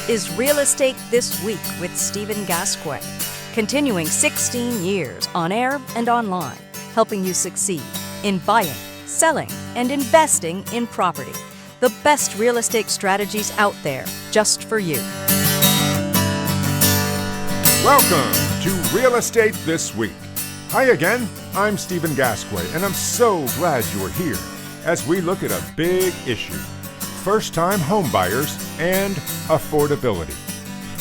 This is Real Estate This Week with Stephen Gasquet, continuing 16 years on air and online, helping you succeed in buying, selling, and investing in property. The best real estate strategies out there just for you. Welcome to Real Estate This Week. Hi again, I'm Stephen Gasquet, and I'm so glad you're here as we look at a big issue: first-time home buyers and affordability.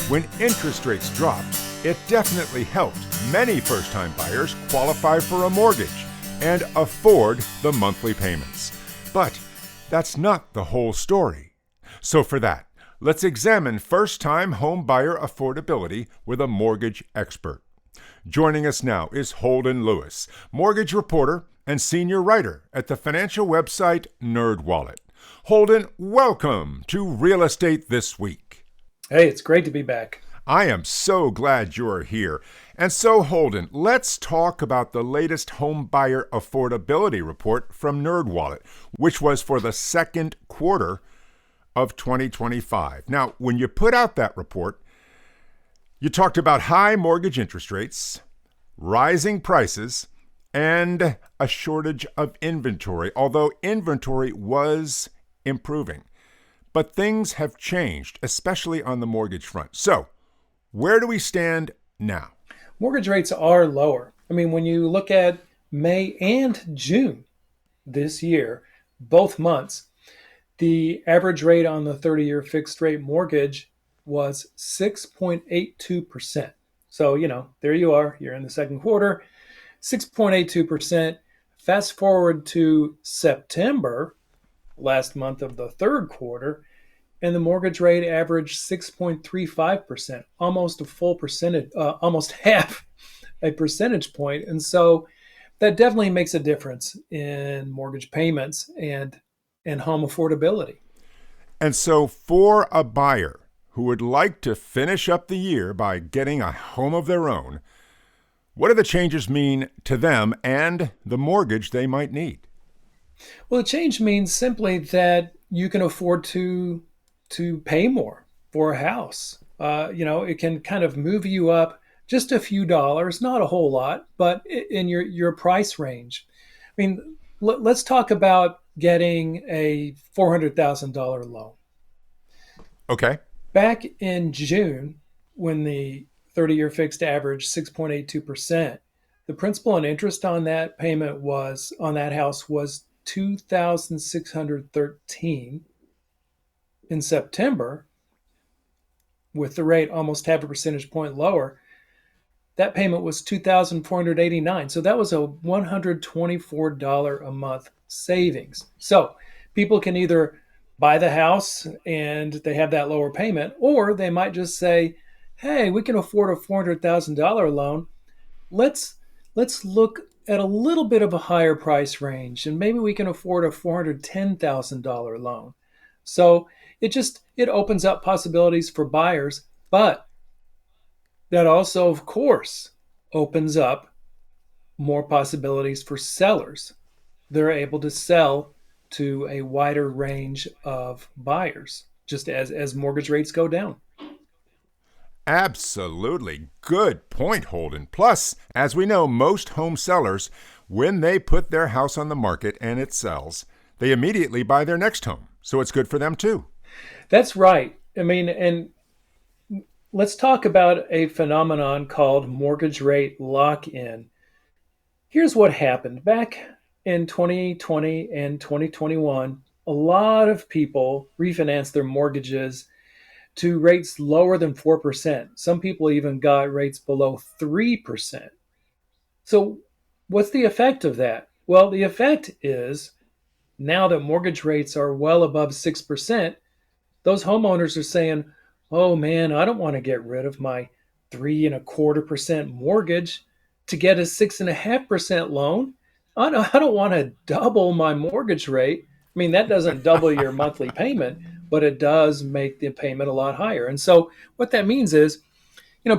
When interest rates dropped, it definitely helped many first-time buyers qualify for a mortgage and afford the monthly payments. But that's not the whole story. So for that, let's examine first-time home buyer affordability with a mortgage expert. Joining us now is Holden Lewis, mortgage reporter and senior writer at the financial website NerdWallet. Holden, welcome to Real Estate This Week. Hey, it's great to be back. I am so glad you're here. And so, Holden, let's talk about the latest home buyer affordability report from NerdWallet, which was for the second quarter of 2025. Now, when you put out that report, you talked about high mortgage interest rates, rising prices, and a shortage of inventory, although inventory was improving. But things have changed, especially on the mortgage front. So, where do we stand now? Mortgage rates are lower. I mean, when you look at May and June this year, both months, the average rate on the 30-year fixed rate mortgage was 6.82%. So, there you are. You're in the second quarter, 6.82%. Fast forward to September, last month of the third quarter, and the mortgage rate averaged 6.35%, almost a full percentage, almost half a percentage point. And so that definitely makes a difference in mortgage payments and home affordability. And so for a buyer who would like to finish up the year by getting a home of their own, what do the changes mean to them and the mortgage they might need? Well, the change means simply that you can afford to pay more for a house. It can kind of move you up just a few dollars, not a whole lot, but in your price range. I mean, let's talk about getting a $400,000 loan. Okay. Back in June, when the 30-year fixed average 6.82%, the principal and interest on that payment on that house was $2,613. In September, with the rate almost half a percentage point lower, that payment was $2,489. So that was a $124 a month savings. So people can either buy the house and they have that lower payment, or they might just say, hey, we can afford a $400,000 loan. Let's look at a little bit of a higher price range, and maybe we can afford a $410,000 loan. So it opens up possibilities for buyers, but that also, of course, opens up more possibilities for sellers. They're able to sell to a wider range of buyers, just as mortgage rates go down. Absolutely. Good point, Holden. Plus, as we know, most home sellers, when they put their house on the market and it sells, they immediately buy their next home. So it's good for them too. That's right. I mean, and let's talk about a phenomenon called mortgage rate lock-in. Here's what happened. Back in 2020 and 2021, a lot of people refinanced their mortgages to rates lower than 4%. Some people even got rates below 3%. So what's the effect of that? Well, the effect is now that mortgage rates are well above 6%, those homeowners are saying, oh man, I don't want to get rid of my 3.25% mortgage to get a 6.5% loan. I don't want to double my mortgage rate. I mean, that doesn't double your monthly payment, but it does make the payment a lot higher. And so what that means is,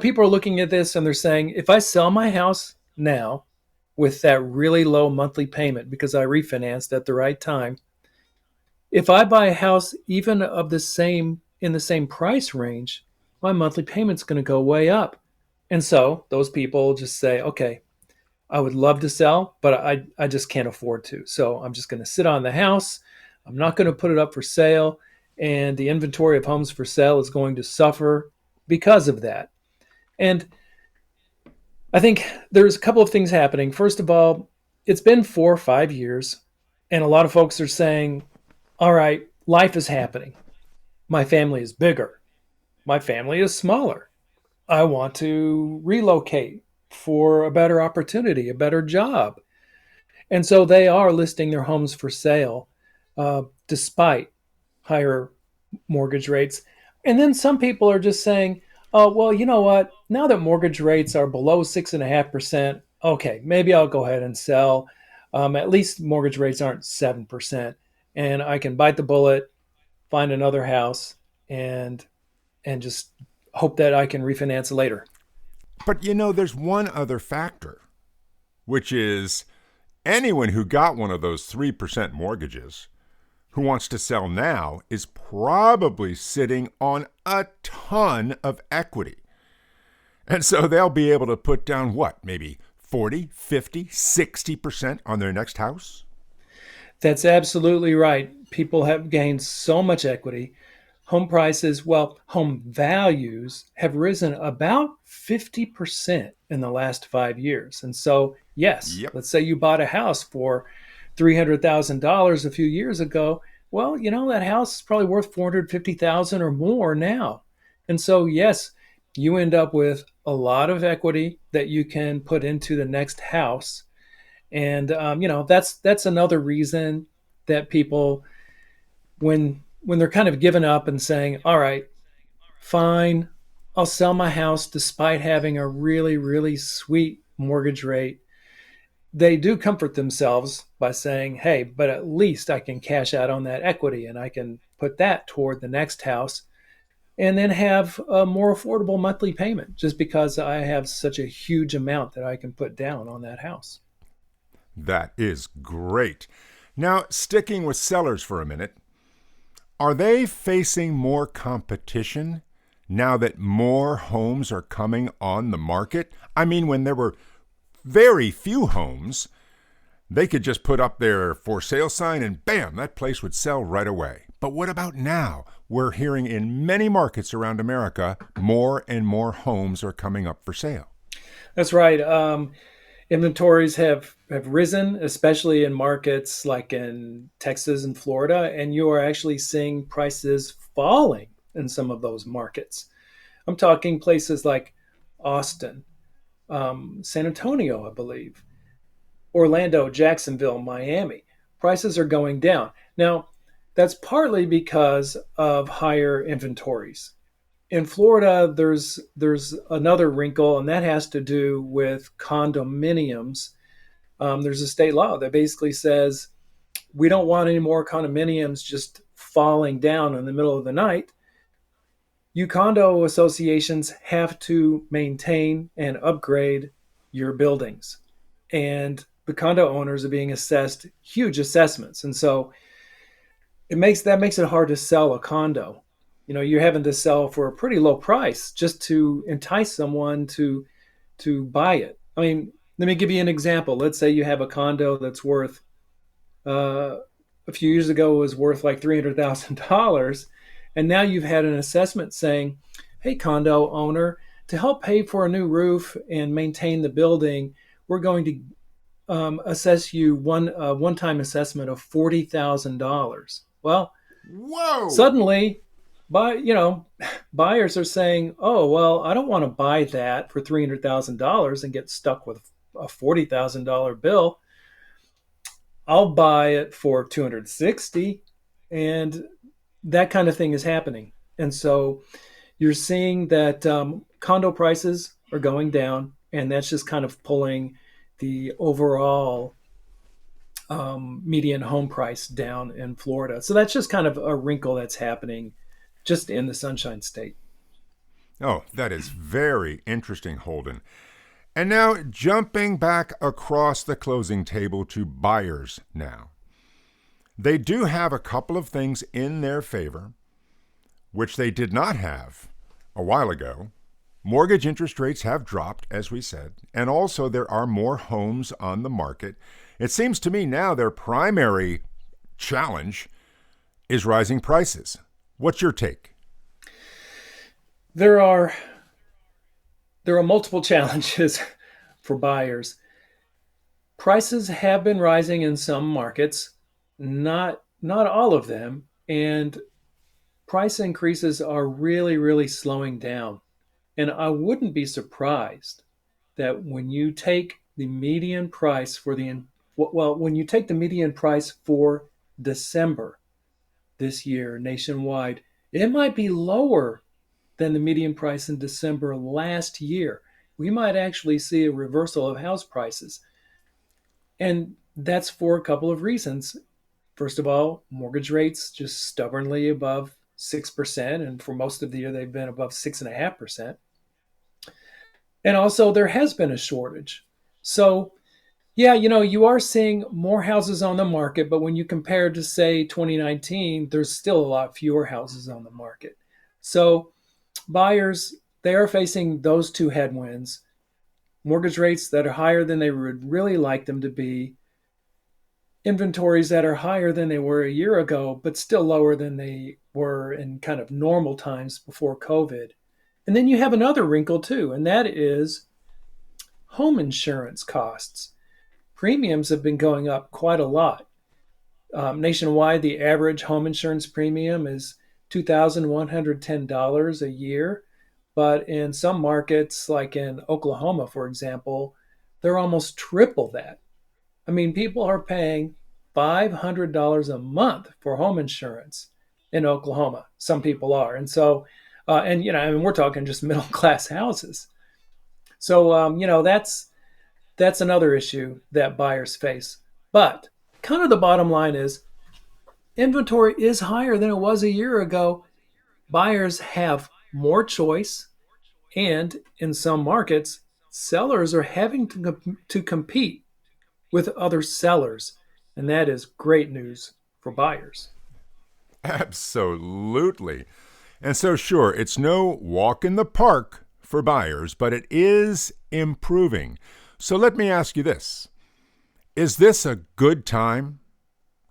people are looking at this and they're saying, if I sell my house now with that really low monthly payment because I refinanced at the right time, if I buy a house even of the same in the same price range, my monthly payment's going to go way up. And so those people just say, okay, I would love to sell, but I just can't afford to. So I'm just going to sit on the house. I'm not going to put it up for sale. And the inventory of homes for sale is going to suffer because of that. And I think there's a couple of things happening. First of all, it's been 4 or 5 years, and a lot of folks are saying, all right, life is happening. My family is bigger. My family is smaller. I want to relocate for a better opportunity, a better job. And so they are listing their homes for sale despite higher mortgage rates. And then some people are just saying, oh, well, you know what? Now that mortgage rates are below 6.5%, okay, maybe I'll go ahead and sell. At least mortgage rates aren't 7%. And I can bite the bullet, find another house, and just hope that I can refinance later. But there's one other factor, which is anyone who got one of those 3% mortgages who wants to sell now is probably sitting on a ton of equity. And so they'll be able to put down what, maybe 40, 50, 60% on their next house? That's absolutely right. People have gained so much equity. Home prices, well, home values have risen about 50% in the last 5 years. And so, yes, Yep. let's say you bought a house for $300,000 a few years ago. Well, that house is probably worth $450,000 or more now. And so, yes, you end up with a lot of equity that you can put into the next house. And that's another reason that people, when they're kind of giving up and saying, all right, fine, I'll sell my house despite having a really, really sweet mortgage rate, they do comfort themselves by saying, hey, but at least I can cash out on that equity and I can put that toward the next house and then have a more affordable monthly payment just because I have such a huge amount that I can put down on that house. That is great. Now, sticking with sellers for a minute, are they facing more competition now that more homes are coming on the market? I mean, when there were very few homes, they could just put up their for sale sign and bam, that place would sell right away. But what about now? We're hearing in many markets around America, more and more homes are coming up for sale. That's right. Inventories have risen, especially in markets like in Texas and Florida, and you are actually seeing prices falling in some of those markets. I'm talking places like Austin, San Antonio, I believe, Orlando, Jacksonville, Miami. Prices are going down. Now, that's partly because of higher inventories. In Florida, there's another wrinkle, and that has to do with condominiums. There's a state law that basically says we don't want any more condominiums just falling down in the middle of the night. You condo associations have to maintain and upgrade your buildings, and the condo owners are being assessed huge assessments, and so it makes it hard to sell a condo. You're having to sell for a pretty low price just to entice someone to buy it. I mean, let me give you an example. Let's say you have a condo that's worth a few years ago it was worth like $300,000, and now you've had an assessment saying, "Hey, condo owner, to help pay for a new roof and maintain the building, we're going to assess you one-time assessment of $40,000." Well, Whoa! suddenly, buyers are saying, "Oh, well, I don't want to buy that for $300,000 and get stuck with a $40,000 bill. I'll buy it for $260,000," and that kind of thing is happening. And so you're seeing that condo prices are going down, and that's just kind of pulling the overall median home price down in Florida. So that's just kind of a wrinkle that's happening just in the Sunshine State. Oh, that is very interesting, Holden. And now jumping back across the closing table to buyers now. They do have a couple of things in their favor. which they did not have a while ago. Mortgage interest rates have dropped, as we said, and also there are more homes on the market. It seems to me now their primary challenge is rising prices. What's your take? There are multiple challenges for buyers. Prices have been rising in some markets, not all of them, and price increases are really slowing down. And I wouldn't be surprised that when you take the median price for when you take the median price for December this year nationwide, it might be lower than the median price in December last year. We might actually see a reversal of house prices. And that's for a couple of reasons. First of all, mortgage rates just stubbornly above 6%. And for most of the year, they've been above 6.5%. And also, there has been a shortage. So, yeah, you are seeing more houses on the market, but when you compare to, say, 2019, there's still a lot fewer houses on the market. So, buyers, they are facing those two headwinds: mortgage rates that are higher than they would really like them to be, inventories that are higher than they were a year ago, but still lower than they were in kind of normal times before COVID. And then you have another wrinkle too, and that is home insurance costs. Premiums have been going up quite a lot. Nationwide, the average home insurance premium is $2,110 a year. But in some markets, like in Oklahoma, for example, they're almost triple that. I mean, people are paying $500 a month for home insurance in Oklahoma. Some people are. And so, we're talking just middle class houses. So, that's another issue that buyers face. But kind of the bottom line is inventory is higher than it was a year ago. Buyers have more choice. And in some markets, sellers are having to compete with other sellers. And that is great news for buyers. Absolutely. And so, sure, it's no walk in the park for buyers, but it is improving. So let me ask you this. Is this a good time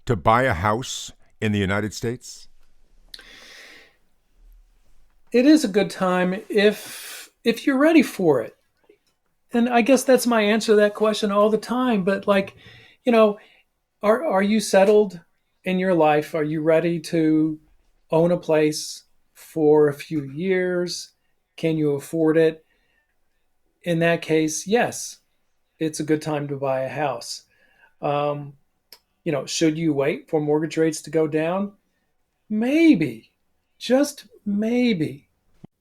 to buy a house in the United States? It is a good time if you're ready for it. And I guess that's my answer to that question all the time. But you know, are you settled in your life? Are you ready to own a place for a few years? Can you afford it? In that case, yes, it's a good time to buy a house. Um, should you wait for mortgage rates to go down? Maybe, just maybe.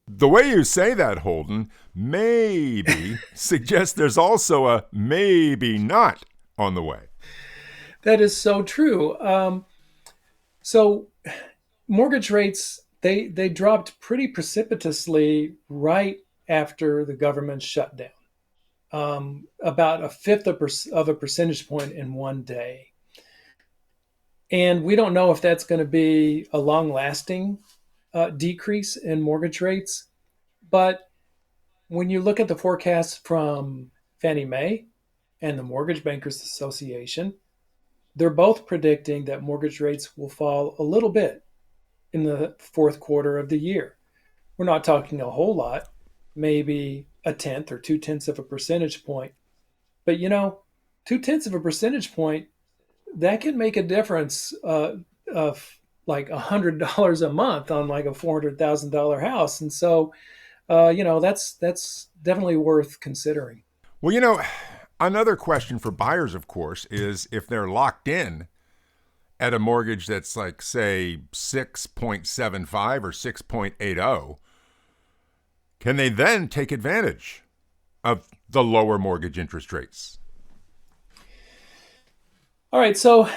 The way you say that, Holden, maybe suggests there's also a maybe not on the way. That is so true. So mortgage rates, they dropped pretty precipitously right after the government shutdown, about a fifth of a percentage point in one day. And we don't know if that's going to be a long-lasting decrease in mortgage rates. But when you look at the forecasts from Fannie Mae and the Mortgage Bankers Association, they're both predicting that mortgage rates will fall a little bit in the fourth quarter of the year. We're not talking a whole lot, maybe a tenth or 2/10 of a percentage point. But 2/10 of a percentage point, that can make a difference of like $100 a month on like a $400,000 house. And so, that's definitely worth considering. Well, another question for buyers, of course, is if they're locked in at a mortgage that's like, say, 6.75 or 6.80, can they then take advantage of the lower mortgage interest rates? All right, so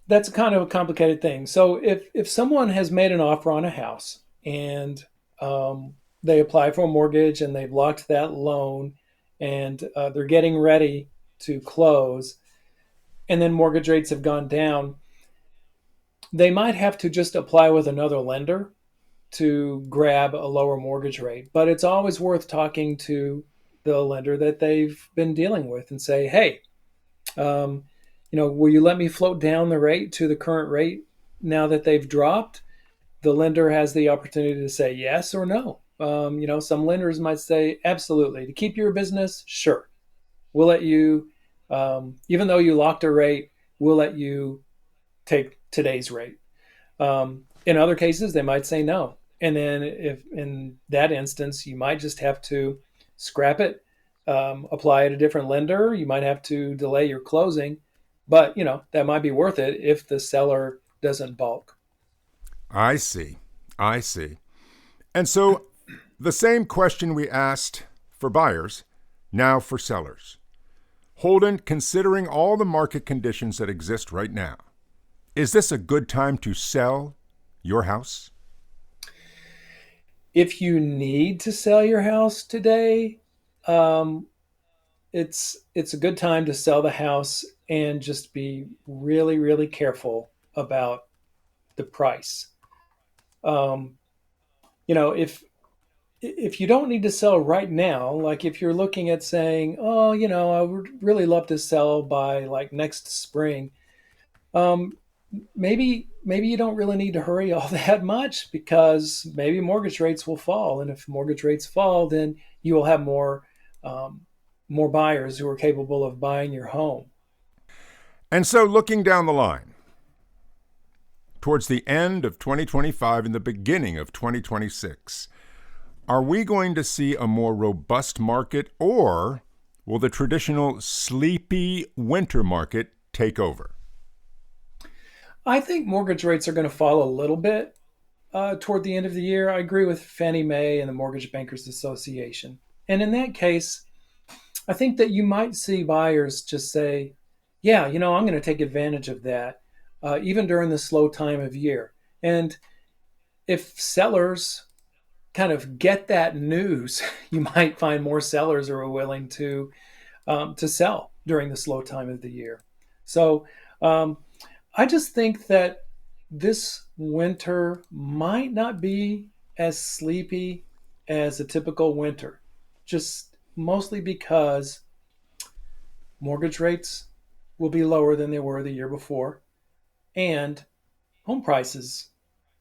that's kind of a complicated thing. So if someone has made an offer on a house and they apply for a mortgage and they've locked that loan and they're getting ready to close, and then mortgage rates have gone down, they might have to just apply with another lender to grab a lower mortgage rate. But it's always worth talking to the lender that they've been dealing with and say, hey, will you let me float down the rate to the current rate now that they've dropped? The lender has the opportunity to say yes or no. Some lenders might say, absolutely. To keep your business, sure. We'll let you, even though you locked a rate, we'll let you take today's rate. In other cases, they might say no. And then if in that instance, you might just have to scrap it, apply at a different lender. You might have to delay your closing, but that might be worth it if the seller doesn't balk. I see. And so the same question we asked for buyers, now for sellers. Holden, considering all the market conditions that exist right now, is this a good time to sell your house? If you need to sell your house today, it's a good time to sell the house and just be really, really careful about the price. If you don't need to sell right now, like if you're looking at saying, oh, I would really love to sell by like next spring, maybe you don't really need to hurry all that much, because maybe mortgage rates will fall. And if mortgage rates fall, then you will have more buyers who are capable of buying your home. And so looking down the line, towards the end of 2025 and the beginning of 2026, are we going to see a more robust market, or will the traditional sleepy winter market take over? I think mortgage rates are going to fall a little bit toward the end of the year. I agree with Fannie Mae and the Mortgage Bankers Association. And in that case, I think that you might see buyers just say, yeah, I'm going to take advantage of that, even during the slow time of year. And if sellers kind of get that news, you might find more sellers are willing to sell during the slow time of the year. So I just think that this winter might not be as sleepy as a typical winter, just mostly because mortgage rates will be lower than they were the year before, and home prices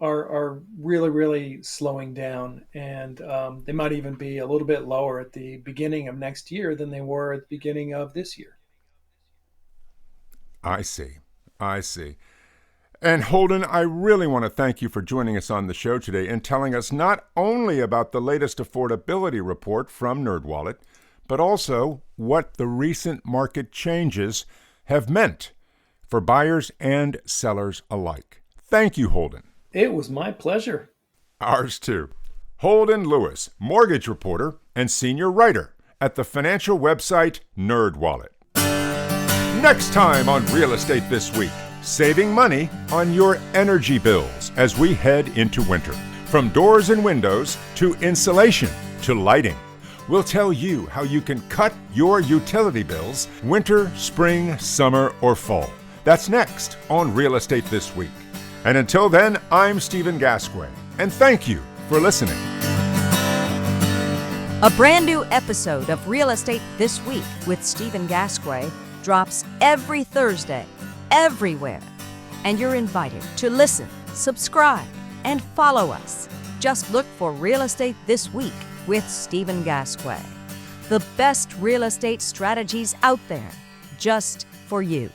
are really, really slowing down, and they might even be a little bit lower at the beginning of next year than they were at the beginning of this year. I see. And Holden, I really want to thank you for joining us on the show today and telling us not only about the latest affordability report from NerdWallet, but also what the recent market changes have meant for buyers and sellers alike. Thank you, Holden. It was my pleasure. Ours too. Holden Lewis, mortgage reporter and senior writer at the financial website NerdWallet. Next time on Real Estate This Week, saving money on your energy bills as we head into winter. From doors and windows to insulation to lighting, we'll tell you how you can cut your utility bills winter, spring, summer, or fall. That's next on Real Estate This Week. And until then, I'm Stephen Gasquet, and thank you for listening. A brand new episode of Real Estate This Week with Stephen Gasquet drops every Thursday, everywhere. And you're invited to listen, subscribe, and follow us. Just look for Real Estate This Week with Stephen Gasquet. The best real estate strategies out there, just for you.